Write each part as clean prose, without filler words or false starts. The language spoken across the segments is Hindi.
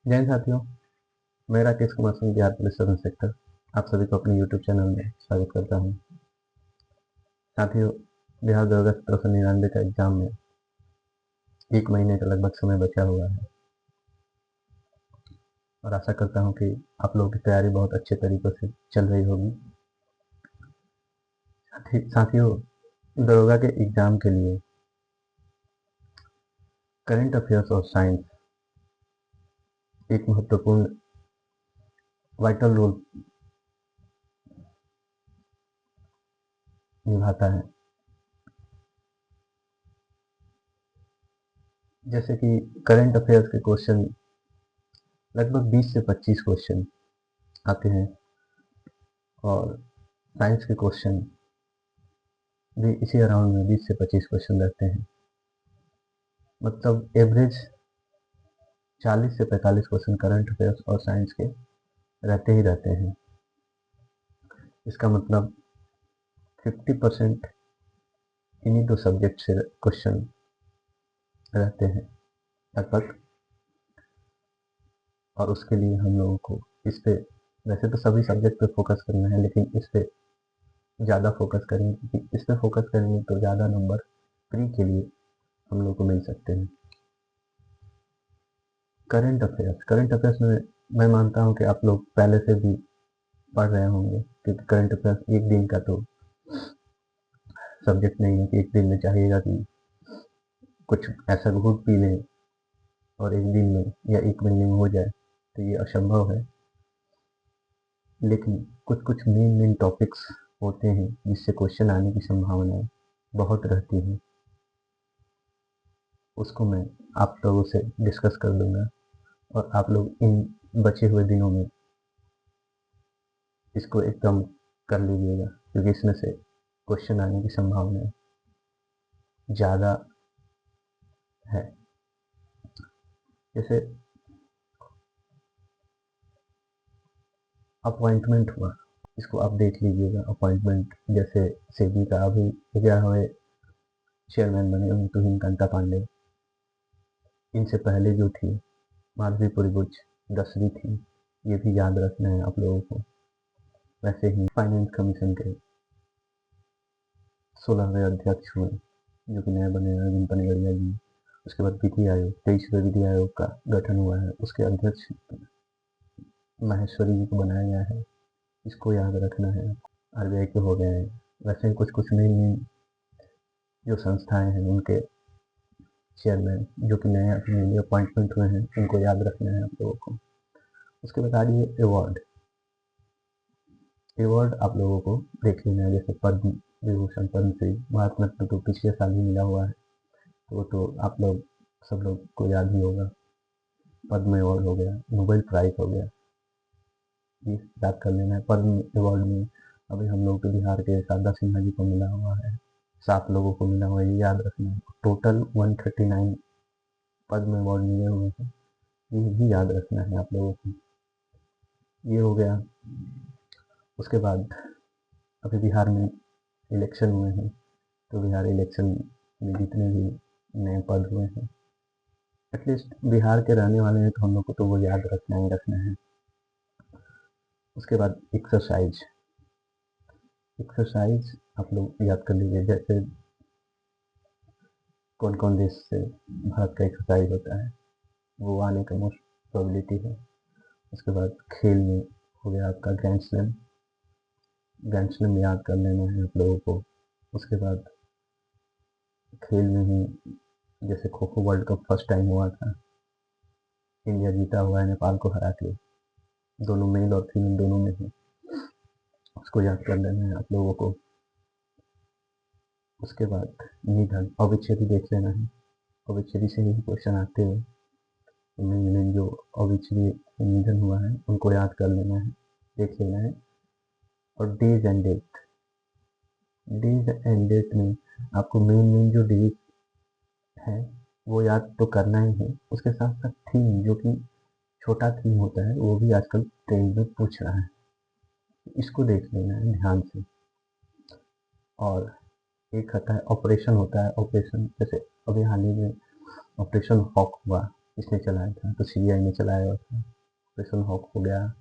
जय हिंद साथियों, मैं Rakesh Kumar Singh, Bihar police sub inspector आप सभी को अपने यूट्यूब चैनल में स्वागत करता हूं। साथियों, बिहार दरोगा 1799 का एग्जाम में 1 महीने का लगभग समय बचा हुआ है और आशा करता हूं कि आप लोगों की तैयारी बहुत अच्छे तरीके से चल रही होगी। साथियों, दरोगा के एग्जाम के लिए करंट अफेयर्स और साइंस एक महत्वपूर्ण वाइटल रोल निभाता है। जैसे कि करंट अफेयर्स के क्वेश्चन लगभग 20 से 25 क्वेश्चन आते हैं और साइंस के क्वेश्चन भी इसी अराउंड में 20 से 25 क्वेश्चन रहते हैं। मतलब एवरेज 40 से 45 क्वेश्चन करंट अफेयर्स और साइंस के रहते ही रहते हैं। इसका मतलब 50% इन्हीं दो सब्जेक्ट से क्वेश्चन रहते हैं लगभग। और उसके लिए हम लोगों को इस पे, वैसे तो सभी सब्जेक्ट पे फोकस करना है, लेकिन इस पे ज़्यादा फोकस करेंगे क्योंकि इस पे फोकस करेंगे तो ज़्यादा नंबर प्री के लिए हम लोग को मिल सकते हैं। करंट अफेयर्स में मैं मानता हूँ कि आप लोग पहले से भी पढ़ रहे होंगे, क्योंकि करंट अफेयर्स एक दिन का तो सब्जेक्ट नहीं है कि एक दिन में चाहिएगा कि कुछ ऐसा घूट पी लें और एक दिन में या 1 महीने में हो जाए, तो ये असंभव है। लेकिन कुछ कुछ मेन टॉपिक्स होते हैं जिससे क्वेश्चन आने की संभावनाएं बहुत रहती हैं। उसको मैं आप लोगों से डिस्कस कर दूंगा और आप लोग इन बचे हुए दिनों में इसको एकदम कर लीजिएगा, क्योंकि इसमें से क्वेश्चन आने की संभावनाएं ज़्यादा है। जैसे अपॉइंटमेंट हुआ, इसको आप देख लीजिएगा। अपॉइंटमेंट जैसे सेबी का अभी 11वें चेयरमैन बने तुहिन कांता पांडे। इनसे पहले जो थी माधवी पुरबुच 10वीं थी, ये भी याद रखना है आप लोगों को। वैसे ही फाइनेंस कमीशन के 16वें अध्यक्ष हुए जो कि नए बने अरविंद पनगड़िया जी। उसके बाद विधि आयोग, 23वें विधि आयोग का गठन हुआ है, उसके अध्यक्ष माहेश्वरी जी को बनाया गया है। इसको याद रखना है। आरबीआई के हो गए हैं। वैसे ही कुछ कुछ मेन जो संस्थाएं हैं उनके चेयरमैन जो कि नए अपने अपॉइंटमेंट हुए हैं, उनको याद रखना है आप लोगों को। उसके बाद आ रही है अवार्ड आप लोगों को देख लेना है। जैसे पद्म विभूषण, पद्मश्री, भारत रत्न तो पिछले साल ही मिला हुआ है, तो वो तो आप लोग सब लोग को याद ही होगा। पद्म अवार्ड हो गया, नोबेल प्राइज हो गया, ये याद कर लेना है। पद्म अवार्ड में अभी हम लोग के बिहार के शारदा सिन्हा जी को मिला हुआ है, 7 लोगों को मिला हुआ है, ये याद रखना है। टोटल 139 पद्म अवार्ड मिले हुए हैं, ये भी याद रखना है आप लोगों को। ये हो गया। उसके बाद अभी बिहार में इलेक्शन हुए हैं, तो बिहार इलेक्शन में जितने भी नए पद हुए हैं, एटलीस्ट बिहार के रहने वाले हैं तो हम लोग को तो वो याद रखना ही रखना है। उसके बाद एक्सरसाइज आप लोग याद कर लीजिए। जैसे कौन कौन देश से भारत का एक्सरसाइज होता है, वो आने का मोस्ट प्रोबेबिलिटी है। उसके बाद खेल में हो गया आपका ग्रैंड स्लैम याद कर लेना है आप लोगों को। उसके बाद खेल में ही जैसे kho kho world cup first time हुआ था, इंडिया जीता हुआ है नेपाल को हरा के, दोनों मेल और फीमेल दोनों में है, उसको याद कर लेना है आप लोगों को। उसके बाद निधन अविच्छेदी देख लेना है, अविच्छेदी से ही क्वेश्चन आते हैं। मेन जो अविच्छेदी निधन हुआ है उनको याद कर लेना है, देख लेना है। और डेज एंड डेट में आपको मेन जो डेज है वो याद तो करना ही है। उसके साथ साथ थीम, जो कि छोटा थीम होता है, वो भी आजकल ट्रेंड में पूछ रहा है, इसको देख लेना है ध्यान से। और एक आता है ऑपरेशन, होता है ऑपरेशन, जैसे अभी हाल ही में ऑपरेशन हॉक हुआ, किसने चलाया था, तो सीबीआई ने चलाया हुआ था। ऑपरेशन हॉक हो गया,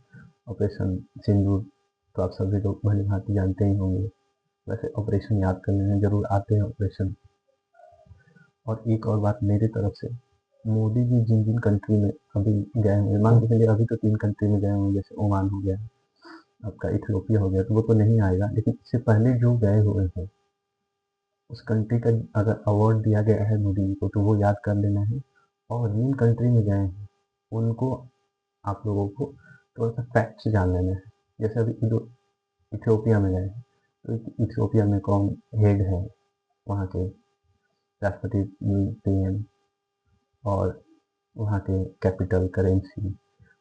ऑपरेशन सिंदूर तो आप सभी लोग भली भांति जानते ही होंगे। वैसे ऑपरेशन याद कर लेना, जरूर आते हैं ऑपरेशन। और एक और बात मेरी तरफ से, मोदी जी जिन जिन कंट्री में अभी गए हुए, मान के चलिए अभी तो 3 कंट्री में गए हुए, जैसे ओमान हो गया, आपका इथियोपिया हो गया, तो वो तो नहीं आएगा, लेकिन इससे पहले जो गए हुए हैं उस कंट्री का अगर अवार्ड दिया गया है मोदी जी को तो वो याद कर लेना है। और जिन कंट्री में गए हैं उनको आप लोगों को थोड़ा सा फैक्ट्स जान लेना है। जैसे अभी इथियोपिया में गए हैं, तो इथियोपिया में कौन हेड है वहाँ के, राष्ट्रपति, पीएम, और वहाँ के कैपिटल, करेंसी,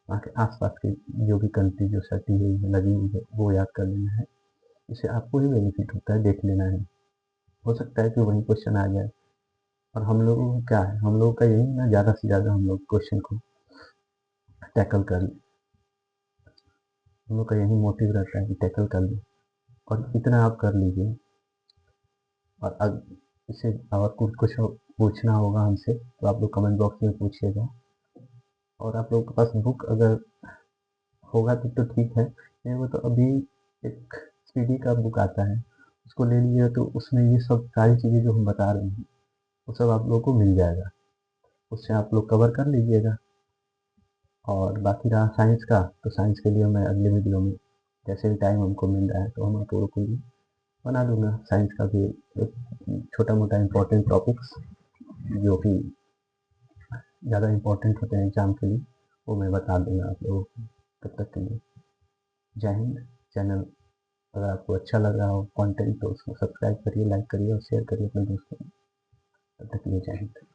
वहाँ के आसपास की जो भी कंट्री जो सटी हुई है, लगी हुई है, वो याद कर लेना है। इससे आपको ही बेनिफिट होता है, देख लेना है। हो सकता है कि वही क्वेश्चन आ जाए। और हम लोगों को क्या है, हम लोगों का यही ना, ज़्यादा से ज़्यादा हम लोग क्वेश्चन को टैकल कर लें। हम लोग का यही मोटिव रहता है कि टैकल कर लें, और इतना आप कर लीजिए। और अब इससे और कुछ पूछना होगा हमसे तो आप लोग कमेंट बॉक्स में पूछिएगा। और आप लोगों के पास बुक अगर होगा तो ठीक है, नहीं वो तो अभी एक सीडी का बुक आता है, उसको ले लीजिएगा, तो उसमें ये सब सारी चीज़ें जो हम बता रहे हैं वो सब आप लोगों को मिल जाएगा, उससे आप लोग कवर कर लीजिएगा। और बाकी रहा साइंस का, तो साइंस के लिए मैं अगले वीडियो में जैसे भी टाइम हमको मिल रहा है तो हम आप लोगों को भी बना दूंगा साइंस का भी एक छोटा मोटा इम्पोर्टेंट टॉपिक्स जो कि ज़्यादा इम्पोर्टेंट होते हैं एग्जाम के लिए, वो मैं बता दूंगा आप लोगों को। तब तक के लिए जय हिंद। चैनल अगर आपको अच्छा लग रहा हो कंटेंट तो उसको सब्सक्राइब करिए, लाइक करिए और शेयर करिए अपने दोस्तों को। तब तक के लिए जय हिंद।